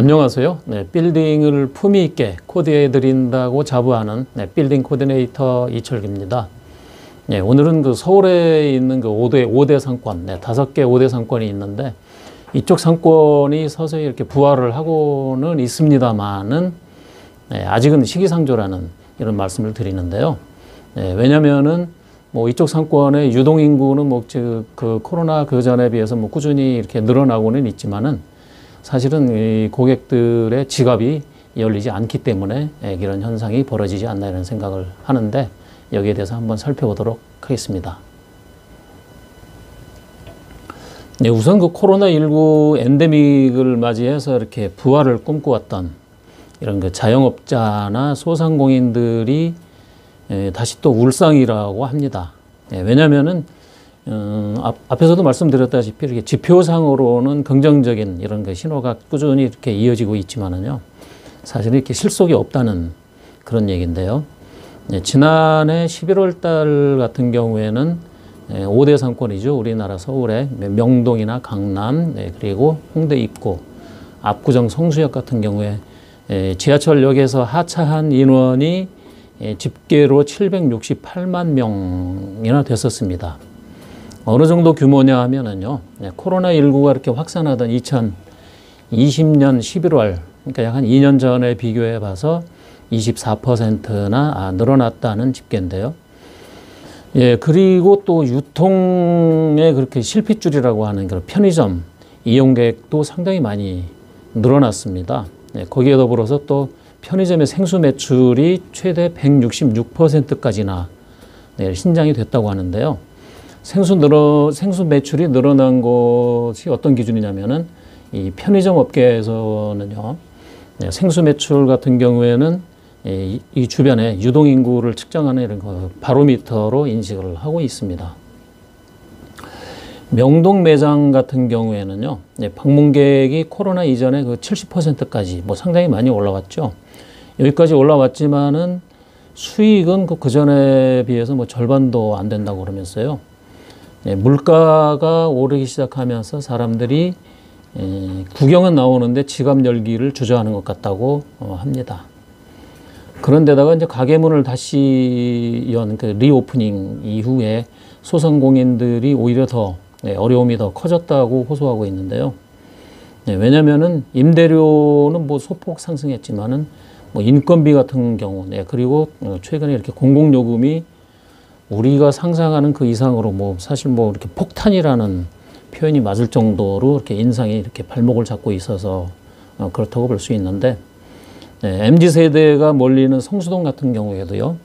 안녕하세요. 빌딩을 품위 있게 코디해 드린다고 자부하는 빌딩 코디네이터 이철기입니다. 오늘은 그 서울에 있는 그 5대 상권, 5개 5대 상권이 있는데 이쪽 상권이 서서히 이렇게 부활을 하고는 있습니다만은 아직은 시기상조라는 이런 말씀을 드리는데요. 왜냐면은 뭐 이쪽 상권의 유동인구는 그 코로나 그 전에 비해서 꾸준히 이렇게 늘어나고는 있지만은 사실은 이 고객들의 지갑이 열리지 않기 때문에 이런 현상이 벌어지지 않나 이런 생각을 하는데 여기에 대해서 한번 살펴보도록 하겠습니다. 우선 그 코로나19 엔데믹을 맞이해서 이렇게 부활을 꿈꾸었던 이런 그 자영업자나 소상공인들이 다시 또 울상이라고 합니다. 왜냐면은 앞에서도 말씀드렸다시피 이렇게 지표상으로는 긍정적인 이런 그 신호가 꾸준히 이렇게 이어지고 있지만은요, 사실 이렇게 실속이 없다는 그런 얘기인데요. 지난해 11월 달 같은 경우에는 5대 상권이죠. 우리나라 서울에 명동이나 강남, 그리고 홍대 입구, 압구정 성수역 같은 경우에 지하철역에서 하차한 인원이 집계로 768만 명이나 됐었습니다. 어느 정도 규모냐 하면은요, 코로나19가 이렇게 확산하던 2020년 11월, 그러니까 약 한 2년 전에 비교해 봐서 24%나 늘어났다는 집계인데요. 그리고 또 유통의 그렇게 실핏줄이라고 하는 그런 편의점 이용객도 상당히 많이 늘어났습니다. 거기에 더불어서 또 편의점의 생수 매출이 최대 166%까지나 신장이 됐다고 하는데요. 생수 매출이 늘어난 것이 어떤 기준이냐면은 이 편의점 업계에서는요, 생수 매출 같은 경우에는 이 주변에 유동인구를 측정하는 이런 거 바로미터로 인식을 하고 있습니다. 명동 매장 같은 경우에는요, 방문객이 코로나 이전에 그 70%까지 상당히 많이 올라왔죠. 여기까지 올라왔지만은 수익은 그 전에 비해서 절반도 안 된다고 그러면서요. 물가가 오르기 시작하면서 사람들이 구경은 나오는데 지갑 열기를 주저하는 것 같다고 합니다. 그런데다가 이제 가게 문을 다시 연 그 리오프닝 이후에 소상공인들이 오히려 더 어려움이 더 커졌다고 호소하고 있는데요. 왜냐면은 임대료는 소폭 상승했지만은 인건비 같은 경우, 그리고 최근에 이렇게 공공요금이 우리가 상상하는 그 이상으로 사실 이렇게 폭탄이라는 표현이 맞을 정도로 이렇게 인상이 이렇게 발목을 잡고 있어서 그렇다고 볼 수 있는데, MZ세대가 몰리는 성수동 같은 경우에도요,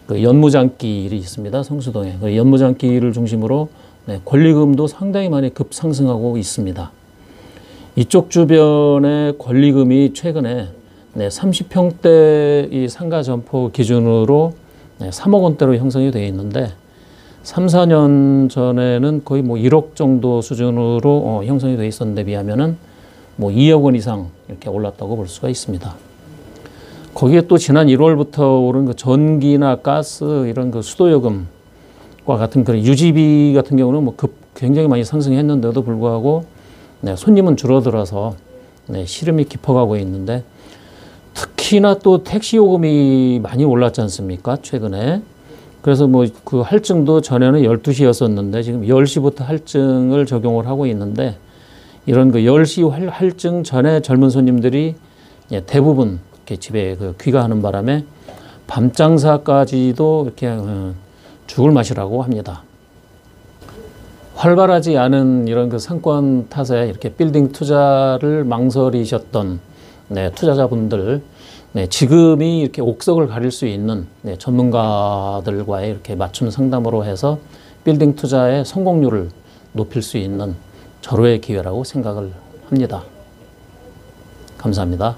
그 연무장길이 있습니다. 성수동에. 그 연무장길을 중심으로 권리금도 상당히 많이 급상승하고 있습니다. 이쪽 주변의 권리금이 최근에 30평대 이 상가 점포 기준으로 3억 원대로 형성이 되어 있는데 3, 4년 전에는 거의 1억 정도 수준으로 형성이 되어 있었는데 비하면은 2억 원 이상 이렇게 올랐다고 볼 수가 있습니다. 거기에 또 지난 1월부터 오른 그 전기나 가스 이런 그 수도요금과 같은 그런 유지비 같은 경우는 굉장히 많이 상승했는데도 불구하고 손님은 줄어들어서 시름이 깊어가고 있는데, 특히나 또 택시 요금이 많이 올랐지 않습니까? 최근에. 그래서 그 할증도 전에는 12시였었는데 지금 10시부터 할증을 적용을 하고 있는데, 이런 그 10시 할증 전에 젊은 손님들이 대부분 이렇게 집에 귀가하는 바람에 밤 장사까지도 이렇게 죽을 맛이라고 합니다. 활발하지 않은 이런 그 상권 탓에 이렇게 빌딩 투자를 망설이셨던 투자자분들, 지금이 이렇게 옥석을 가릴 수 있는 전문가들과의 이렇게 맞춤 상담으로 해서 빌딩 투자의 성공률을 높일 수 있는 절호의 기회라고 생각을 합니다. 감사합니다.